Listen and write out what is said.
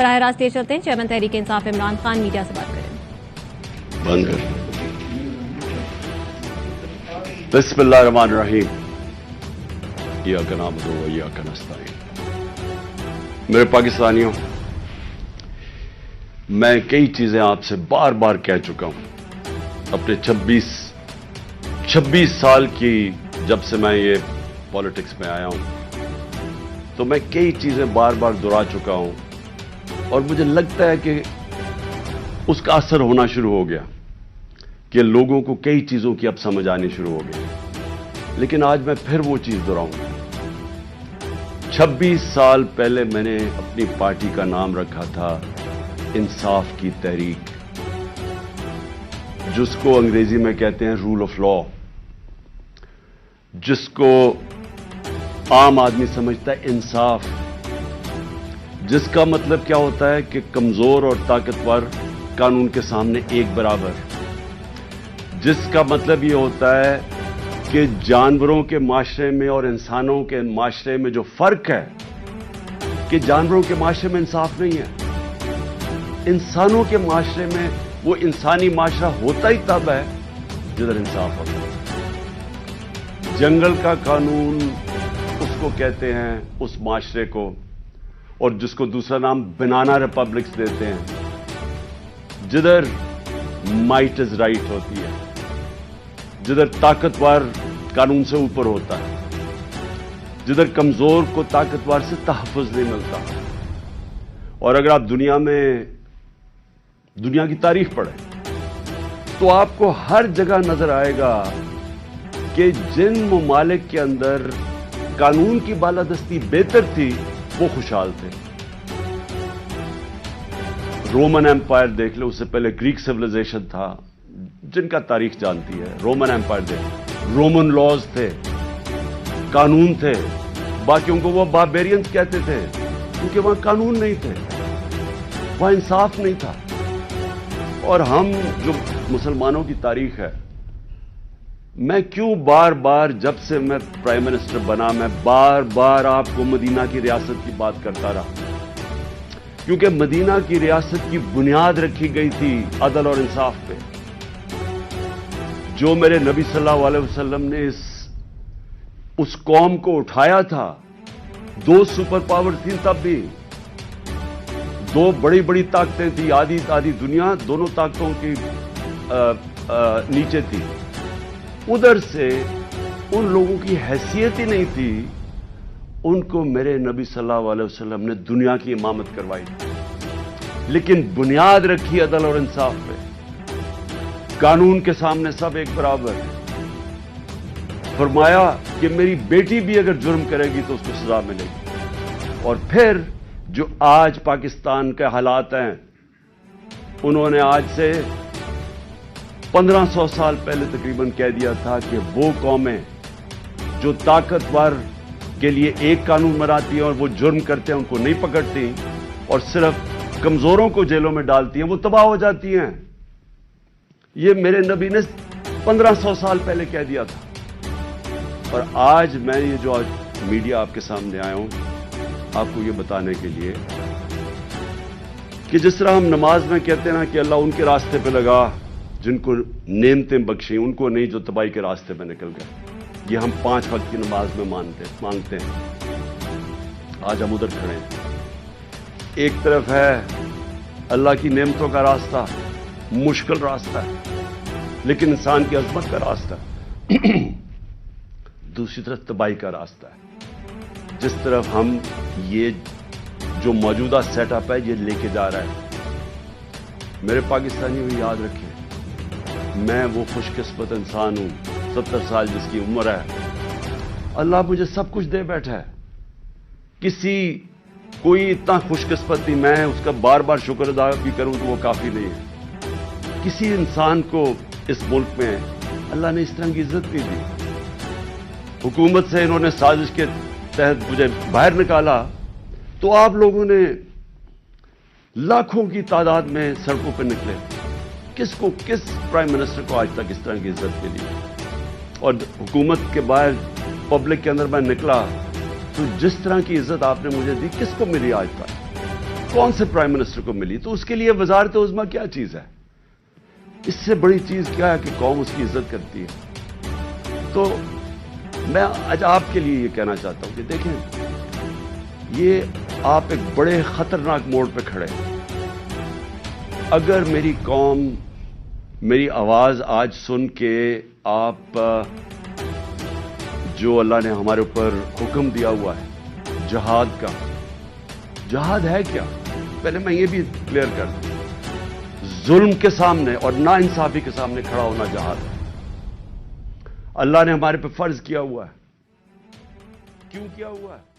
براہ راست یہ چلتے ہیں چیئرمین تحریک انصاف عمران خان میڈیا سے بات کریں. بند کر. بسم اللہ الرحمن الرحیم. ایاک نعبد و ایاک نستعین. میرے پاکستانیوں، میں کئی چیزیں آپ سے بار بار کہہ چکا ہوں. اپنے 26 سال کی جب سے میں یہ پالیٹکس میں آیا ہوں تو میں کئی چیزیں بار بار دہرا چکا ہوں اور مجھے لگتا ہے کہ اس کا اثر ہونا شروع ہو گیا کہ لوگوں کو کئی چیزوں کی اب سمجھ آنی شروع ہو گئی. لیکن آج میں پھر وہ چیز دہراؤں گا. 26 سال پہلے میں نے اپنی پارٹی کا نام رکھا تھا انصاف کی تحریک، جس کو انگریزی میں کہتے ہیں رول آف لا، جس کو عام آدمی سمجھتا ہے انصاف، جس کا مطلب کیا ہوتا ہے کہ کمزور اور طاقتور قانون کے سامنے ایک برابر، جس کا مطلب یہ ہوتا ہے کہ جانوروں کے معاشرے میں اور انسانوں کے معاشرے میں جو فرق ہے کہ جانوروں کے معاشرے میں انصاف نہیں ہے، انسانوں کے معاشرے میں وہ انسانی معاشرہ ہوتا ہی تب ہے جدھر انصاف ہوتا ہے. جنگل کا قانون اس کو کہتے ہیں اس معاشرے کو، اور جس کو دوسرا نام بنانا ریپبلکس دیتے ہیں، جدھر مائٹ از رائٹ ہوتی ہے، جدھر طاقتور قانون سے اوپر ہوتا ہے، جدھر کمزور کو طاقتور سے تحفظ نہیں ملتا. اور اگر آپ دنیا کی تاریخ پڑھیں تو آپ کو ہر جگہ نظر آئے گا کہ جن ممالک کے اندر قانون کی بالادستی بہتر تھی وہ خوشحال تھے. رومن ایمپائر دیکھ لو، اس سے پہلے گریک سیولائزیشن تھا جن کا تاریخ جانتی ہے. رومن ایمپائر دیکھ، رومن لاز تھے، قانون تھے. باقیوں کو وہ باربیرینز کہتے تھے کیونکہ وہاں قانون نہیں تھے، وہاں انصاف نہیں تھا. اور ہم جو مسلمانوں کی تاریخ ہے، میں کیوں بار بار جب سے میں پرائم منسٹر بنا میں بار بار آپ کو مدینہ کی ریاست کی بات کرتا رہا، کیونکہ مدینہ کی ریاست کی بنیاد رکھی گئی تھی عدل اور انصاف پہ. جو میرے نبی صلی اللہ علیہ وسلم نے اس قوم کو اٹھایا تھا. 2 سپر پاور تھیں تب بھی، 2 بڑی بڑی طاقتیں تھیں، آدھی دنیا دونوں طاقتوں کی نیچے تھی. ادھر سے ان لوگوں کی حیثیت ہی نہیں تھی، ان کو میرے نبی صلی اللہ علیہ وسلم نے دنیا کی امامت کروائی، لیکن بنیاد رکھی عدل اور انصاف پہ. قانون کے سامنے سب ایک برابر. فرمایا کہ میری بیٹی بھی اگر جرم کرے گی تو اس کو سزا ملے گی. اور پھر جو آج پاکستان کے حالات ہیں، انہوں نے آج سے 1500 سال پہلے تقریباً کہہ دیا تھا کہ وہ قومیں جو طاقتور کے لیے ایک قانون بناتی ہیں اور وہ جرم کرتے ہیں ان کو نہیں پکڑتی اور صرف کمزوروں کو جیلوں میں ڈالتی ہیں، وہ تباہ ہو جاتی ہیں. یہ میرے نبی نے 1500 سال پہلے کہہ دیا تھا. اور آج میں یہ جو آج میڈیا آپ کے سامنے آیا ہوں آپ کو یہ بتانے کے لیے کہ جس طرح ہم نماز میں کہتے ہیں نا کہ اللہ ان کے راستے پہ لگا جن کو نعمتیں بخشیں، ان کو نہیں جو تباہی کے راستے پہ نکل گئے. یہ ہم 5 وقت کی نماز میں مانگتے ہیں. آج ہم ادھر کھڑے ہیں. ایک طرف ہے اللہ کی نعمتوں کا راستہ، مشکل راستہ ہے لیکن انسان کی عظمت کا راستہ ہے. دوسری طرف تباہی کا راستہ ہے. جس طرف ہم یہ جو موجودہ سیٹ اپ ہے یہ لے کے جا رہا ہے. میرے پاکستانیوں یاد رکھیں، میں وہ خوش قسمت انسان ہوں 70 سال جس کی عمر ہے. اللہ مجھے سب کچھ دے بیٹھا ہے. کوئی اتنا خوش قسمت نہیں، میں اس کا بار بار شکر ادا بھی کروں تو وہ کافی نہیں ہے. کسی انسان کو اس ملک میں اللہ نے اس طرح کی عزت نہیں دی. حکومت سے انہوں نے سازش کے تحت مجھے باہر نکالا تو آپ لوگوں نے لاکھوں کی تعداد میں سڑکوں پہ نکلے. کس پرائم منسٹر کو آج تک اس طرح کی عزت ملی؟ اور حکومت کے باہر پبلک کے اندر میں نکلا تو جس طرح کی عزت آپ نے مجھے دی کس کو ملی آج تک؟ کون سے پرائم منسٹر کو ملی؟ تو اس کے لیے وزارت عظمیٰ کیا چیز ہے؟ اس سے بڑی چیز کیا ہے کہ قوم اس کی عزت کرتی ہے؟ تو میں آج آپ کے لیے یہ کہنا چاہتا ہوں کہ دیکھیں، یہ آپ ایک بڑے خطرناک موڑ پہ کھڑے ہیں۔ اگر میری قوم میری آواز آج سن کے آپ جو اللہ نے ہمارے اوپر حکم دیا ہوا ہے جہاد کا، جہاد ہے کیا؟ پہلے میں یہ بھی کلیئر کر دوں، ظلم کے سامنے اور ناانصافی کے سامنے کھڑا ہونا جہاد ہے۔ اللہ نے ہمارے پہ فرض کیا ہوا ہے۔ کیوں کیا ہوا ہے؟